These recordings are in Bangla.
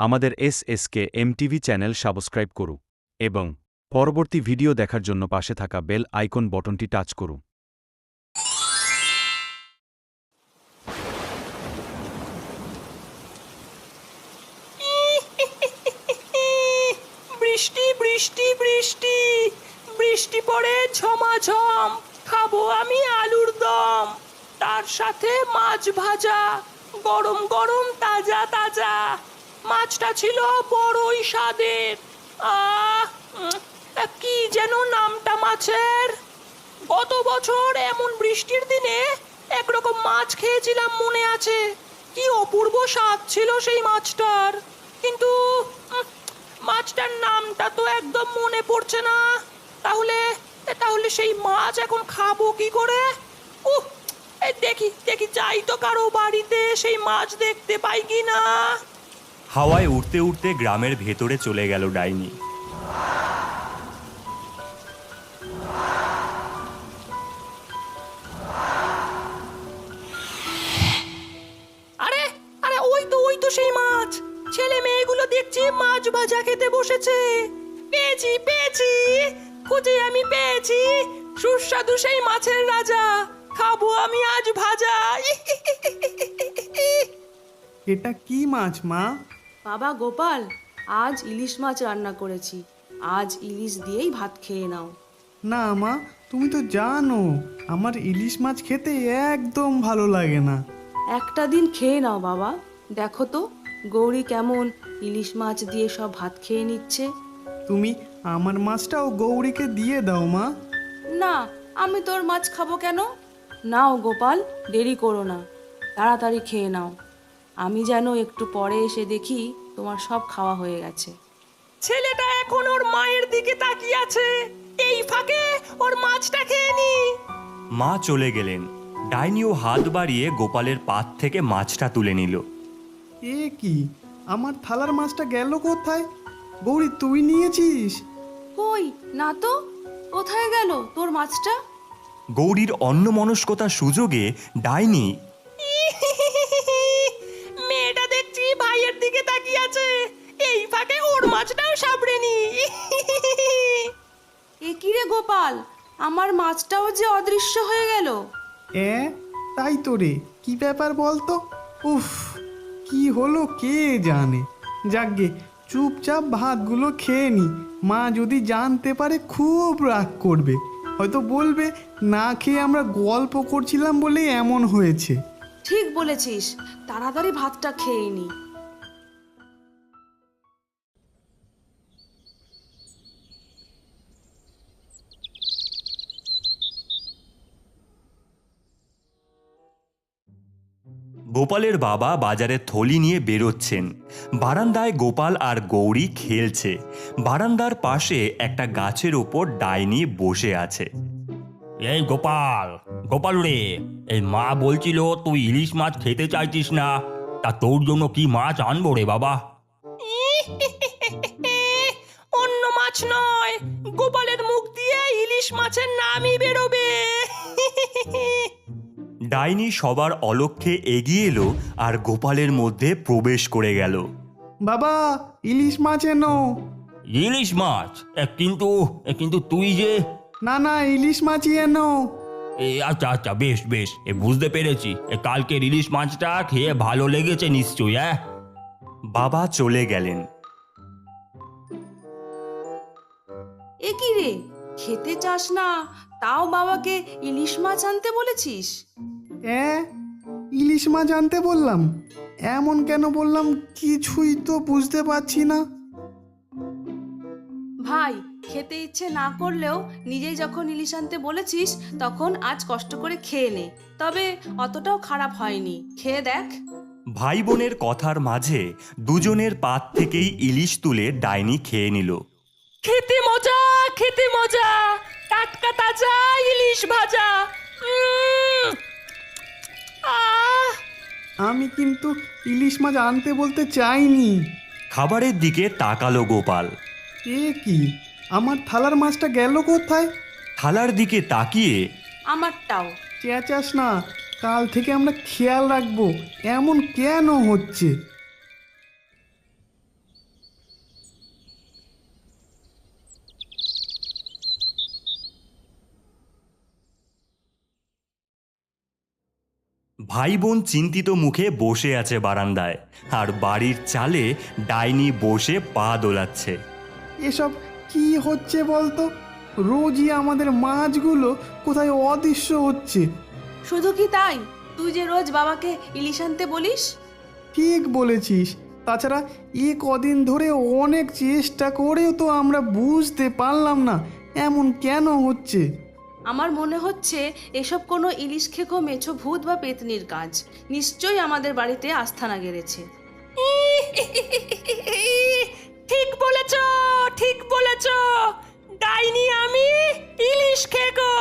আমাদের এসএসকে এমটিভি চ্যানেল সাবস্ক্রাইব করুন এবং পরবর্তী ভিডিও দেখার জন্য পাশে থাকা বেল আইকন বটনটি টাচ করুন। বৃষ্টি বৃষ্টি বৃষ্টি বৃষ্টি পড়ে ঝমাঝম, খাবো আমি আলুর দম, তার সাথে মাছ ভাজা, গরম গরম তাজা তাজা। মাছটা ছিল বড়ই স্বাদের। আহ কি যেন নামটা মাছের? গত বছর এমন বৃষ্টির দিনে একরকম মাছ খেয়েছিলাম মনে আছে। কি অপূর্ব স্বাদ ছিল সেই মাছটার, কিন্তু মাছটার নামটা তো একদম মনে পড়ছে না। তাহলে তাহলে সেই মাছ এখন খাবো কি করে? দেখি দেখি যাই তো কারো বাড়িতে সেই মাছ দেখতে পাই কি না। হাওয়ায় উড়তে উড়তে গ্রামের ভেতরে চলে গেল ডাইনি। আরে আরে ওই তো সেই মাছ। ছেলে মেয়েগুলো দেখছি মাছ ভাজা খেতে বসেছে। পেয়েছি পেয়েছি, খুঁজে আমি পেয়েছি সুস্বাদু সেই মাছের রাজা। খাবো আমি আজ ভাজা। এটা কি মাছ মা? বাবা গোপাল, আজ ইলিশ মাছ রান্না করেছি। আজ ইলিশ দিয়েই ভাত খেয়ে নাও। না মা, তুমি তো জানো আমার ইলিশ মাছ খেতে একদম ভালো লাগে না। একটা দিন খেয়ে নাও বাবা, দেখো তো গৌরী কেমন ইলিশ মাছ দিয়ে সব ভাত খেয়ে নিচ্ছে। তুমি আমার মাছটাও গৌরীকে দিয়ে দাও মা। না, আমি তোর মাছ খাবো কেন? নাও গোপাল, দেরি করো না, তাড়াতাড়ি খেয়ে নাও। আমি যেন একটু পরে এসে দেখি তোমার সব খাওয়া হয়ে গেছে। ছেলেটা এখন ওর মায়ের দিকে তাকিয়ে আছে, এই ফাঁকে ওর মাছটা খেয়ে নি। মা চলে গেলেন। ডাইনিও হাত বাড়িয়ে গোপালের পাত থেকে মাছটা তুলে নিল। এ কি, আমার থালার মাছটা গেল কোথায়? গৌরী, তুই নিয়েছিস? কই না তো, কোথায় গেল তোর মাছটা? গৌরীর অন্যমনস্কতার সুযোগে ডাইনি মেয়েটা দেখছি ভাইয়ের দিকে তাকিয়ে আছে, এই ফাঁকে ওর মাছটাও সাবড়ে নি। এ কি রে গোপাল, আমার মাছটাও যে অদৃশ্য হয়ে গেল। তাই তো রে, কি ব্যাপার বলতো? উফ, কি হলো কে জানে। যাকগে, চুপচাপ ভাতগুলো খেয়ে নি। মা যদি জানতে পারে খুব রাগ করবে, হয়তো বলবে না খেয়ে আমরা গল্প করছিলাম বলেই এমন হয়েছে। ঠিক বলেছিস, তাড়াতাড়ি ভাতটা খেয়ে নি। গোপালের বাবা বাজারে থলি নিয়ে বেরোচ্ছেন। বারান্দায় গোপাল আর গৌরী খেলছে। বারান্দার পাশে একটা গাছের ওপর ডাইনি বসে আছে। এই গোপাল, গোপাল রে, এই মা বলছিল তুই ইলিশ মাছ খেতে চাইছিস না, তা তোর জন্য কি মাছ আনবো রে বাবা? অন্য মাছ নয়, গোপালের মুখ দিয়ে ইলিশ মাছের নামই বেরোবে। ডাইনি সবার অলক্ষ্যে এগিয়ে এলো আর গোপালের মধ্যে প্রবেশ করে গেল। বাবা, ইলিশ মাছ এনো। ইলিশ মাছ? কিন্তু কিন্তু তুই যে... না না, ইলিশ মাছই এনো। আচ্ছা আচ্ছা, বেশ বেশ, বুঝতে পেরেছি। কালকের ইলিশ মাছটা খেয়ে ভালো লেগেছে নিশ্চয়ই। হ্যাঁ, বাবা চলে গেলেন। এ কি রে, খেতে চাস না, তাও বাবাকে ইলিশ মাছ আনতে বলেছিস? ইলিশ মাছ আনতে বললাম? এমন কেন বললাম কিছুই তো বুঝতে পারছি না। ভাই, খেতে ইচ্ছে না করলেও নিজেই যখন ইলিশ আনতে বলেছিস তখন আজ কষ্ট করে খেয়ে নে, তবে অতটাও খারাপ হয়নি, খেয়ে দেখ। ভাই বোনের কথার মাঝে দুজনের পাত থেকেই ইলিশ তুলে ডাইনি খেয়ে নিল। খেতে মজা, খেতে মজা, টাটকা তাজা ইলিশ ভাজা। আমি কিন্তু ইলিশ মাছ আনতে বলতে চাইনি। খাবারের দিকে তাকালো গোপাল। এ কি, আমার থালার মাছটা গেল কোথায়? থালার দিকে তাকিয়ে আমারটাও। চেঁচাস না, কাল থেকে আমরা খেয়াল রাখবো। এমন কেন হচ্ছে? ভাই বোন চিন্তিত মুখে বসে আছে বারান্দায়, আর বাড়ির চালে ডাইনি বসে পা দোলাচ্ছে। এসব কি হচ্ছে বলতো? রোজই আমাদের মাছগুলো কোথায় অদৃশ্য হচ্ছে। শুধু কি তাই, তুই যে রোজ বাবাকে ইলিশ আনতে বলিস। ঠিক বলেছিস। তাছাড়া কদিন ধরে অনেক চেষ্টা করেও তো আমরা বুঝতে পারলাম না এমন কেন হচ্ছে। আমার মনে হচ্ছে এসব কোনো ইলিশ খেকো মেছো ভূত বা পেতনির কাজ। নিশ্চয়ই আমাদের বাড়িতে আস্থানা গেড়েছে। ঠিক বলেছ, ঠিক বলেছ। ডাইনি আমি, ইলিশ খেকো।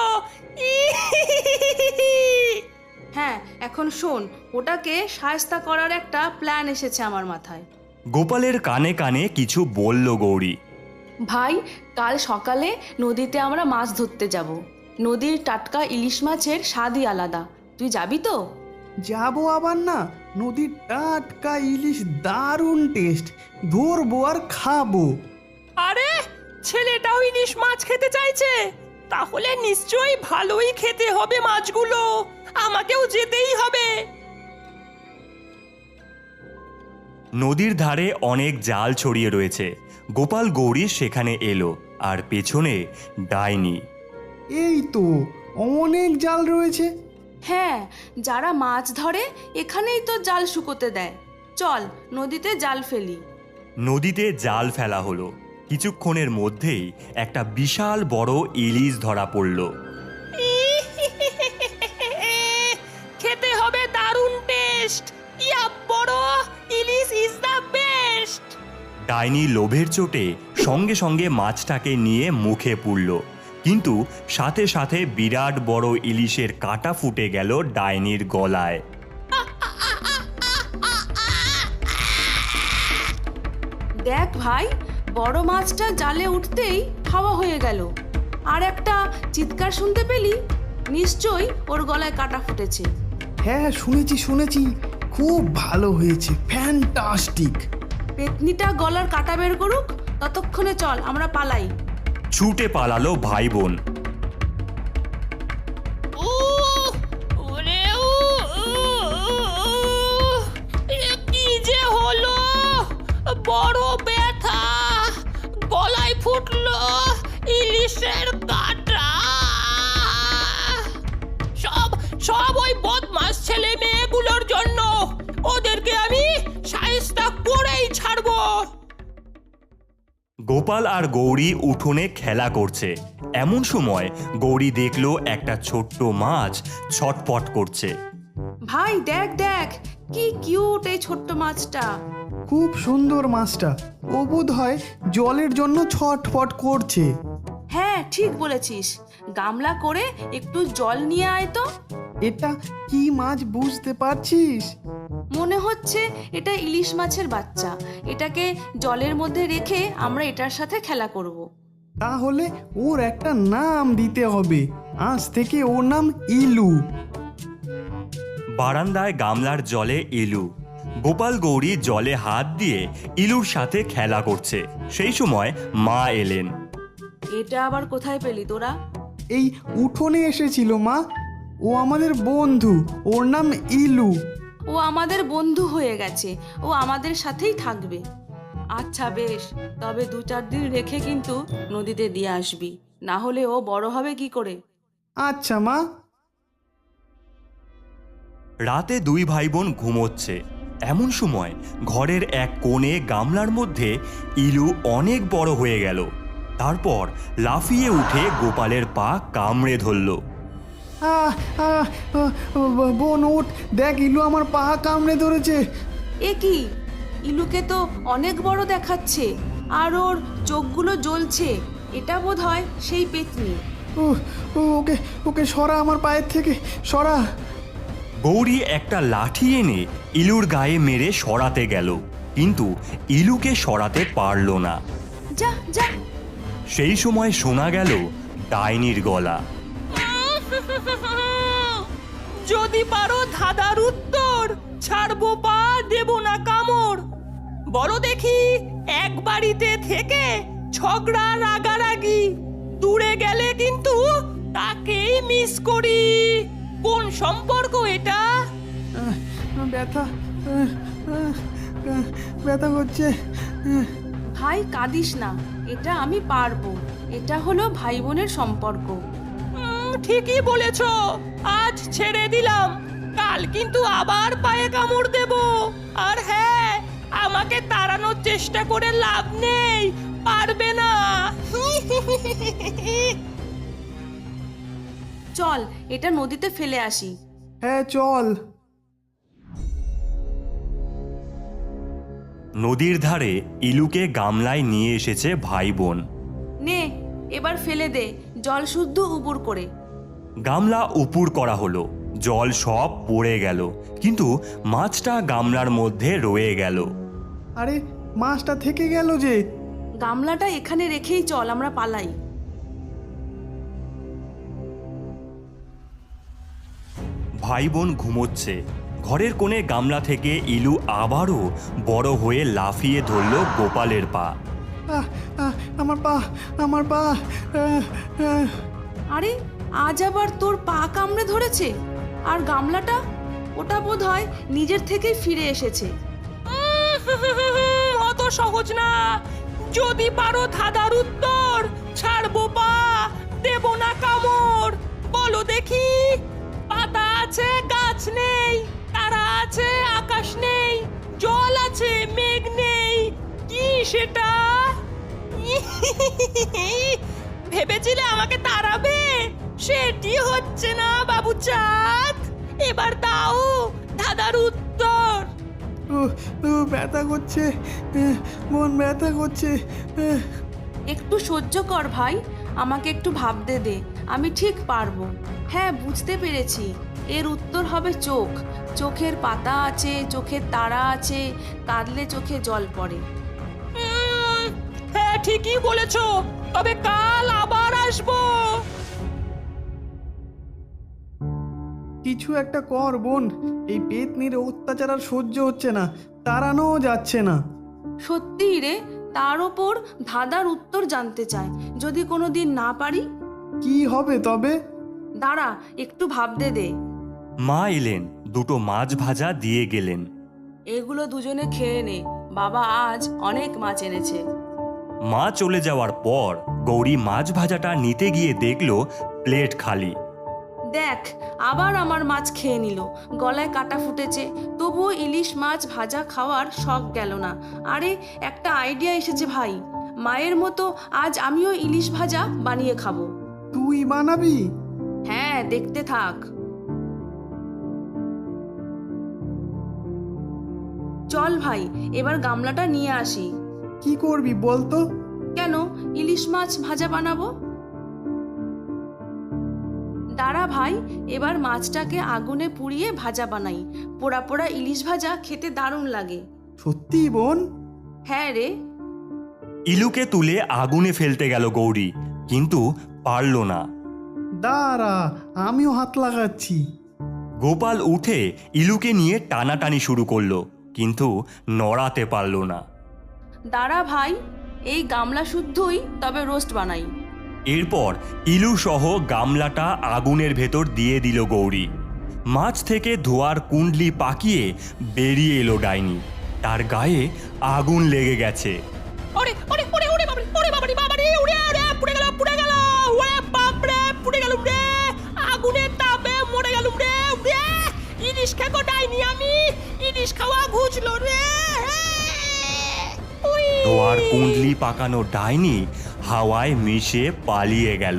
হ্যাঁ, এখন শোন, ওটাকে শায়েস্তা করার একটা প্ল্যান এসেছে আমার মাথায়। গোপালের কানে কানে কিছু বলল গৌরী। ভাই, কাল সকালে নদীতে আমরা মাছ ধরতে যাব। নদীর টাটকা ইলিশ মাছের স্বাদই আলাদা। তুই যাবি তো? যাবো আবার না? নদীর টাটকা ইলিশ দারুণ টেস্ট, ধরবো আর খাবো। আরে, ছেলেটাও ইলিশ মাছ খেতে চাইছে, তাহলে নিশ্চয়ই ভালোই খেতে হবে মাছগুলো। আমাকেও যেতেই হবে। নদীর ধারে অনেক জাল ছড়িয়ে রয়েছে। গোপাল গৌরী সেখানে এলো, আর পেছনে ডাইনি। এই তো অনেক জাল রয়েছে। হ্যাঁ, যারা মাছ ধরে এখানেই তো জাল শুকোতে দেয়। চল নদীতে জাল ফেলি। নদীতে জাল ফেলা হলো। কিছুক্ষণের মধ্যেই একটা বিশাল বড় ইলিশ ধরা পড়ল। খেতে হবে দারুণ টেস্ট। ইয়া বড় ইলিশ ইজ দ্য বেস্ট। ডাইনি লোভের চোটে সঙ্গে সঙ্গে মাছটাকে নিয়ে মুখে পুরল, কিন্তু সাথে সাথে বিরাট বড় ইলিশের কাঁটা ফুটে গেল ডাইনির গলায়। দেখ ভাই, বড় মাছটা জালে উঠতেই খাওয়া হয়ে গেল। আর একটা চিৎকার শুনতে পেলি? নিশ্চয়ই ওর গলায় কাটা ফুটেছে। হ্যাঁ, শুনেছি। খুব ভালো হয়েছে, ফ্যান্টাস্টিক। পেতনিটা গলার কাটা বের করুক, ততক্ষণে চল আমরা পালাই। ছুটে পালালো ভাই বোন। কি যে হলো, বড় ব্যথা, গলায় ফুটলো ইলিশের কাঁটা। সব ওই বদমাস ছেলে মেয়েগুলোর জন্য। ওদেরকে আমি শায়েস্তা করেই ছাড়বো। গোপাল আর গৌরী উঠোনে খেলা করছে। এমন সময় গৌরী দেখলো একটা ছোট্ট মাছ ছটপট করছে। ভাই দেখ দেখ, কি কিউট এই ছোট্ট মাছটা। খুব সুন্দর মাছটা। ও বোধ হয় জলের জন্য ছটফট করছে। হ্যাঁ, ঠিক বলেছিস। গামলা করে একটু জল নিয়ে আয় তো। এটা কি মাছ বুঝতে পারছিস? মনে হচ্ছে এটা ইলিশ মাছের বাচ্চা। এটাকে জলের মধ্যে রেখে আমরা এটার সাথে খেলা করব। তাহলে ওর একটা নাম দিতে হবে। আজ থেকে ওর নাম ইলু। বারান্দায় গামলার জলে ইলু। গোপাল গৌরী জলে হাত দিয়ে ইলুর সাথে খেলা করছে। সেই সময় মা এলেন। এটা আবার কোথায় পেলি তোরা? এই উঠোনে এসেছিল মা। ও আমাদের বন্ধু, ওর নাম ইলু। ও আমাদের বন্ধু হয়ে গেছে, ও আমাদের সাথেই থাকবে। আচ্ছা বেশ, তবে 2-4 দিন রেখে কিন্তু নদীতে দিয়ে আসবি, না হলে ও বড় হবে কি করে। আচ্ছা মা। রাতে দুই ভাই বোন ঘুমোচ্ছে। এমন সময় ঘরের এক কোণে গামলার মধ্যে ইলু অনেক বড় হয়ে গেল। তারপর লাফিয়ে উঠে গোপালের পা কামড়ে ধরল। বোন ওঠ, দেখ ইলু আমার পা কামড়ে ধরেছে। এ কি, ইলুকে তো অনেক বড় দেখাচ্ছে, আর ওর চোখগুলো জ্বলছে। এটা বোধহয় সেই পেতনি। ওকে ওকে সরা, আমার পায়ের থেকে সরা। গৌরী একটা লাঠি এনে ইলুর গায়ে মেরে সরাতে গেল, কিন্তু ইলুকে সরাতে পারল না। যা যা। সেই সময় শোনা গেল ডাইনির গলা। যদি পারো ধাঁধার উত্তর, ছাড়বো পা, দেব না কামড়। বলো দেখি, এক বাড়িতে থেকে ঝগড়া রাগারাগি, দূরে গেলে কিন্তু তাকেই মিস করি। কোন সম্পর্ক এটা? ব্যথা ব্যথা করছে। ভাই কাঁদিস না, এটা আমি পারবো। এটা হলো ভাই বোনের সম্পর্ক। ঠিকই বলেছ, আজ ছেড়ে দিলাম, কাল কিন্তু আবার পায়ে কামড় দেব। আর হ্যাঁ, আমাকে তাড়ানোর চেষ্টা করে লাভ নেই, পারবে না। চল এটা নদীতে ফেলে আসি। হ্যাঁ চল। নদীর ধারে ইলুকে গামলায় নিয়ে এসেছে ভাই বোন। নে এবার ফেলে দে, জল শুদ্ধ উপুর করে। গামলা উপুর করা হলো, জল সব পড়ে গেল, কিন্তু মাছটা গামলার মধ্যে রয়ে গেল। আরে মাছটা থেকে গেল যে। গামলাটা এখানে রেখেই চল আমরা পালাই। ভাই বোন ঘুমোচ্ছে। ঘরের কোণে গামলা থেকে ইলু আবারও বড় হয়ে লাফিয়ে ধরল গোপালের পা। আহ, আমার পা, আমার পা। আরে আজ আবার তোর পা কামড়ে ধরেছে? আর গামলাটা? ওটা বোধহয় নিজের থেকেই ফিরে এসেছে। অত সহজ না। যদি পারো ধাঁধার উত্তর, ছাড়বো পা, দেব না কামড়। বলো দেখি। পাতা আছে, গাছ নেই, তারা আছে, আকাশ নেই, জল আছে, মেঘ নেই, কি সেটা? ভেবেছিলে আমাকে তাড়াবে? সেটি হচ্ছে না বাবু চাঁদ। এবার দাও ধাঁধার উত্তর। ব্যথা করছে মন, ব্যথা করছে। একটু সহ্য কর ভাই, আমাকে একটু ভাবতে দে, আমি ঠিক পারবো। হ্যাঁ বুঝতে পেরেছি, এর উত্তর হবে চোখ। চোখের পাতা আছে, চোখের তারা আছে, কাঁদলে চোখে জল পড়ে। হ্যাঁ ঠিকই বলেছো, তবে কাল আবার আসবো। কিছু একটা কর বোন, এই পেতনির অত্যাচার আর সহ্য হচ্ছে না, তাড়ানো যাচ্ছে না। সত্যিই রে, তার ওপর ধাঁধার উত্তর জানতে চায়। যদি কোনো দিন না পারি? কি হবে তবে? দাঁড়া একটু ভাবতে দে। মা এলেন, দুটো মাছ ভাজা দিয়ে গেলেন। এগুলো দুজনে খেয়ে নে, বাবা আজ অনেক মাছ এনেছে। মা চলে যাওয়ার পর গৌরী মাছ ভাজাটা নিতে গিয়ে দেখল প্লেট খালি। দেখ আবার আমার মাছ খেয়ে নিল, গলায় কাটা ফুটেছে, তবুও ইলিশ মাছ ভাজা খাওয়ার শখ গেল না। আরে একটা আইডিয়া এসেছে ভাই, মায়ের মতো আজ আমিও ইলিশ ভাজা বানিয়ে খাবো। তুই বানাবি? হ্যাঁ দেখতে থাক। চল ভাই এবার গামলাটা নিয়ে আসি। কি করবি বলতো? কেন, ইলিশ মাছ ভাজা বানাবো। দাঁড়া ভাই, এবার মাছটাকে আগুনে পুড়িয়ে ভাজা বানাই। পোড়া পোড়া ইলিশ ভাজা খেতে দারুণ লাগে। সত্যি বোন? হ্যাঁ রে। ইলুকে তুলে আগুনে ফেলতে গেল গৌরী, কিন্তু পারল না। দাঁড়া, আমিও হাত লাগাচ্ছি। গোপাল উঠে ইলুকে নিয়ে টানাটানি শুরু করলো, কিন্তু নড়াতে পারল না। দাঁড়া ভাই, এই গামলা শুদ্ধই তবে রোস্ট বানাই। এরপর ইলু সহ গামলাটা আগুনের ভেতর দিয়ে দিল গৌরী। মাছ থেকে ধোয়ার কুণ্ডলি পাকিয়ে বেরিয়ে এলো ডাইনি। তার গায়ে আগুন লেগে গেছে। ওরে ওরে ওরে ওরে বাবারে, ওরে বাবারে বাবারে, ওরে ওরে পুড়ে গেল পুড়ে গেল, ওরে বাপরে পুড়ে গেল রে, আগুনের তাপে মরে গেল রে। ওরে ইলিশ খেকো ডাইনি আমি, ইলিশ খাওয়া ঘুচলো রে। ধোয়ার কুণ্ডলি পাকানো ডাইনি হাওয়ায় মিশে পালিয়ে গেল।